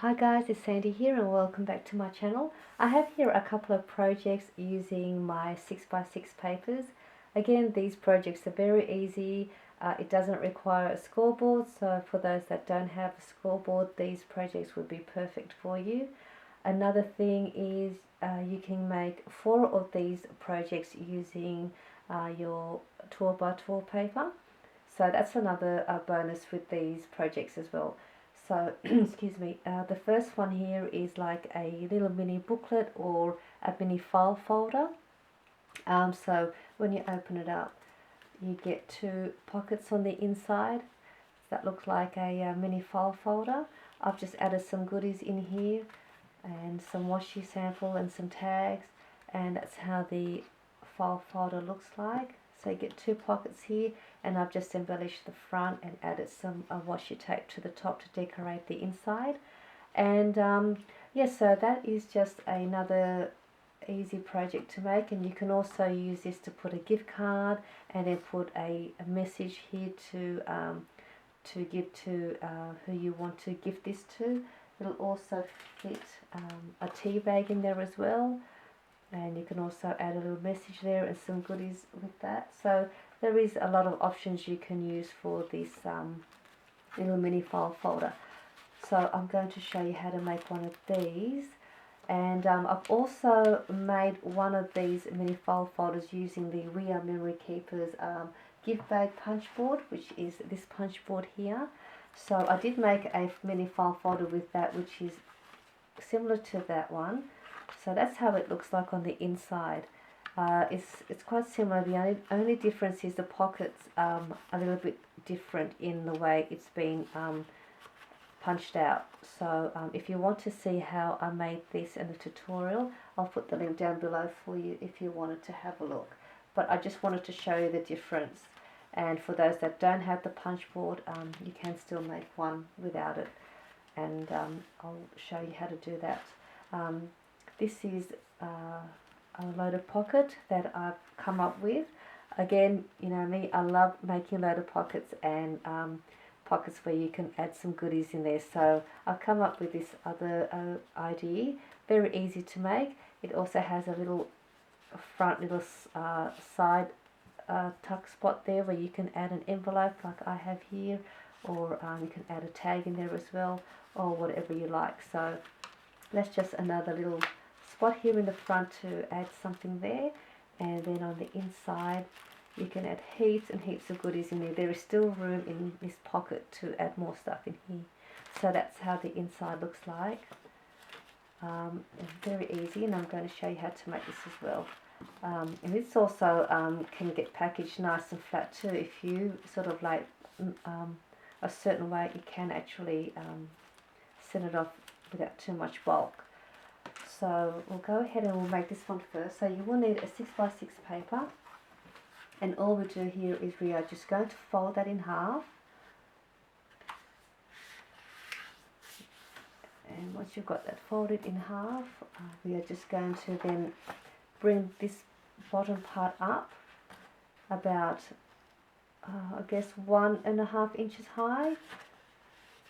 Hi guys, it's Sandy here and welcome back to my channel. I have here a couple of projects using my 6x6 papers. Again, these projects are very easy. It doesn't require a scoreboard, so for those that don't have a scoreboard, these projects would be perfect for you. Another thing is you can make 4 of these projects using your 12x12 paper. So that's another bonus with these projects as well. So, excuse me, the first one here is like a little mini booklet or a mini file folder. So when you open it up, you get 2 pockets on the inside. That looks like a mini file folder. I've just added some goodies in here and some washi sample and some tags, and that's how the file folder looks like. So you get 2 pockets here, and I've just embellished the front and added some washi tape to the top to decorate the inside. And yeah, so that is just another easy project to make, and you can also use this to put a gift card and then put a message here to give to who you want to gift this to. It'll also fit a tea bag in there as well, and you can also add a little message there and some goodies with that. So there is a lot of options you can use for this little mini file folder. So I'm going to show you how to make one of these, and I've also made one of these mini file folders using the We Are Memory Keepers gift bag punch board, which is this punch board here. So I did make a mini file folder with that, which is similar to that one. So that's how it looks like on the inside. It's quite similar. The only difference is the pockets a little bit different in the way it's been punched out. So if you want to see how I made this in the tutorial, I'll put the link down below for you if you wanted to have a look. But I just wanted to show you the difference. And for those that don't have the punch board, you can still make one without it. And I'll show you how to do that. This is a loaded pocket that I've come up with. Again, you know me, I love making loaded pockets and pockets where you can add some goodies in there. So I've come up with this other idea. Very easy to make. It also has a little front little side tuck spot there where you can add an envelope like I have here, or you can add a tag in there as well, or whatever you like. So that's just another little spot here in the front to add something there, and then on the inside you can add heaps and heaps of goodies in there. There is still room in this pocket to add more stuff in here. So that's how the inside looks like. It's very easy, and I'm going to show you how to make this as well. And this also can get packaged nice and flat too. If you sort of like a certain way, you can actually set it off without too much bulk. So we'll go ahead and we'll make this one first. So you will need a 6x6 paper, and all we do here is we are just going to fold that in half. And once you've got that folded in half, we are just going to then bring this bottom part up about I guess 1.5 inches high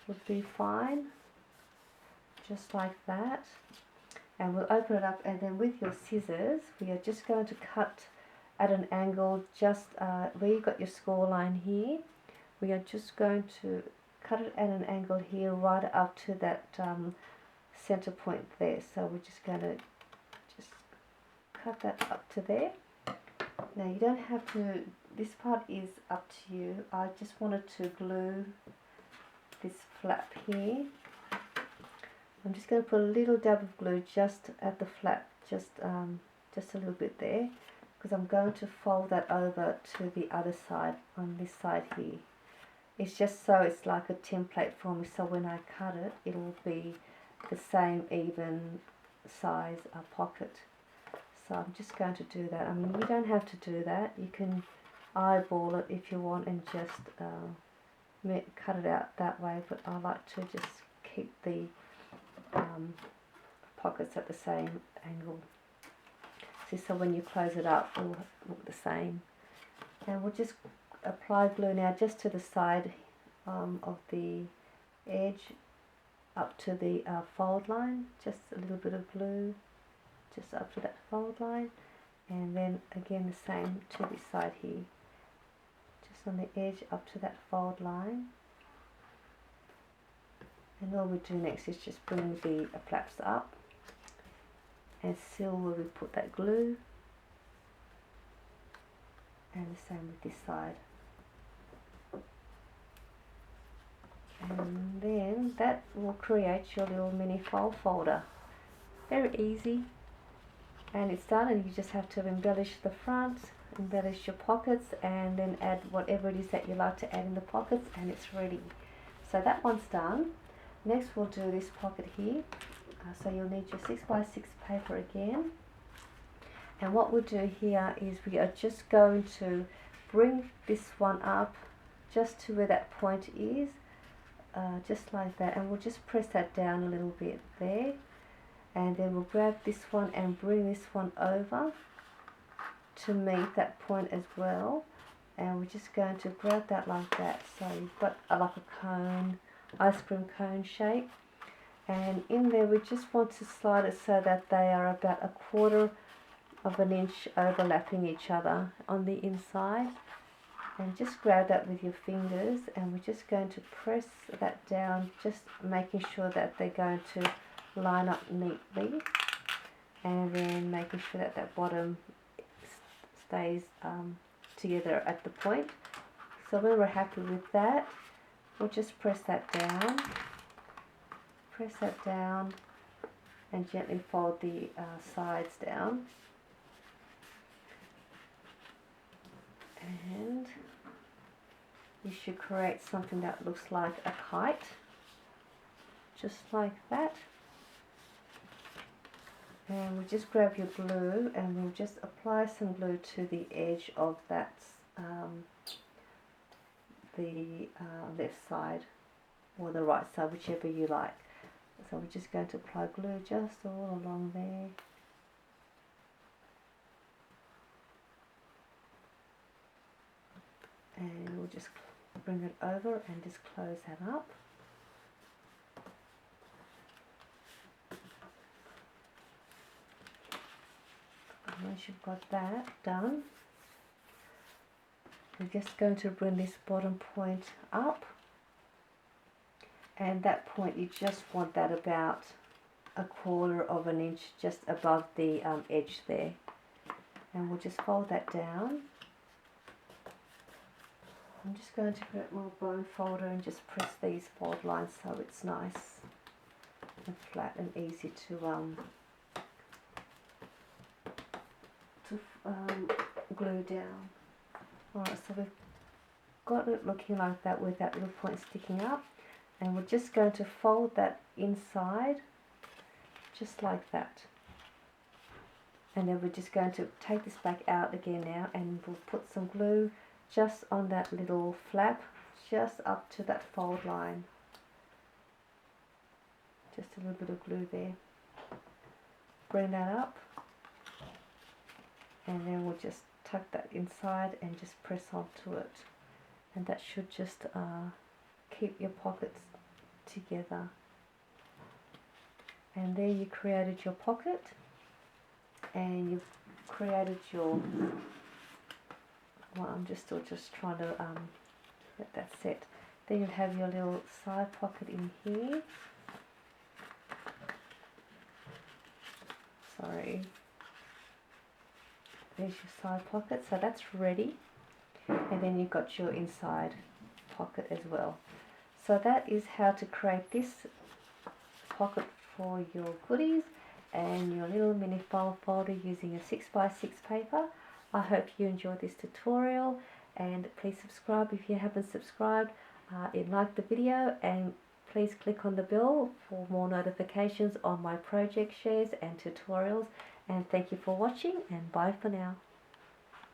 would be fine, just like that. And we'll open it up, and then with your scissors we are just going to cut at an angle just where you got your score line here. We are just going to cut it at an angle here right up to that center point there. So we're just going to just cut that up to there. Now you don't have to, this part is up to you. I just wanted to glue this flap here. I'm just going to put a little dab of glue just at the flap, just a little bit there, because I'm going to fold that over to the other side on this side here. It's just so it's like a template for me, so when I cut it, it'll be the same even size pocket. So I'm just going to do that. I mean, you don't have to do that. You can eyeball it if you want and just cut it out that way, but I like to just keep the pockets at the same angle. So when you close it up, it will look the same. And we'll just apply glue now just to the side of the edge up to the fold line, just a little bit of glue just up to that fold line, and then again the same to this side here, just on the edge up to that fold line. And all we do next is just bring the flaps up and seal where we put that glue, and the same with this side. And then that will create your little mini file folder. Very easy, and it's done, and you just have to embellish the front, embellish your pockets, and then add whatever it is that you like to add in the pockets, and it's ready. So that one's done. Next we'll do this pocket here. So you'll need your 6x6 paper again, and what we'll do here is we are just going to bring this one up just to where that point is, just like that, and we'll just press that down a little bit there, and then we'll grab this one and bring this one over to meet that point as well, and we're just going to grab that like that. So you've got like a cone, ice cream cone shape, and in there we just want to slide it so that they are about 1/4 of an inch overlapping each other on the inside, and just grab that with your fingers, and we're just going to press that down, just making sure that they're going to line up neatly, and then making sure that that bottom stays together at the point. So when we're happy with that, we'll just press that down and gently fold the sides down, and you should create something that looks like a kite, just like that. And we'll just grab your glue, and we'll just apply some glue to the edge of that the left side or the right side, whichever you like. So we're just going to apply glue just all along there. And we'll just bring it over and just close that up. And once you've got that done, we're just going to bring this bottom point up, and that point you just want that about 1/4 of an inch just above the edge there, and we'll just fold that down. I'm just going to grab my bone folder and just press these fold lines so it's nice and flat and easy to glue down. Alright, so we've got it looking like that with that little point sticking up, and we're just going to fold that inside just like that, and then we're just going to take this back out again now, and we'll put some glue just on that little flap, just up to that fold line. Just a little bit of glue there. Bring that up, and then we'll just tuck that inside and just press onto it, and that should just keep your pockets together. And there you created your pocket, and you've created your, well, I'm just still trying to let that set. Then you'll have your little side pocket in here. Sorry. There's your side pocket, so that's ready. And then you've got your inside pocket as well. So that is how to create this pocket for your goodies and your little mini file folder using a 6x6 paper. I hope you enjoyed this tutorial, and please subscribe if you haven't subscribed, and like the video, and please click on the bell for more notifications on my project shares and tutorials. And thank you for watching, and bye for now.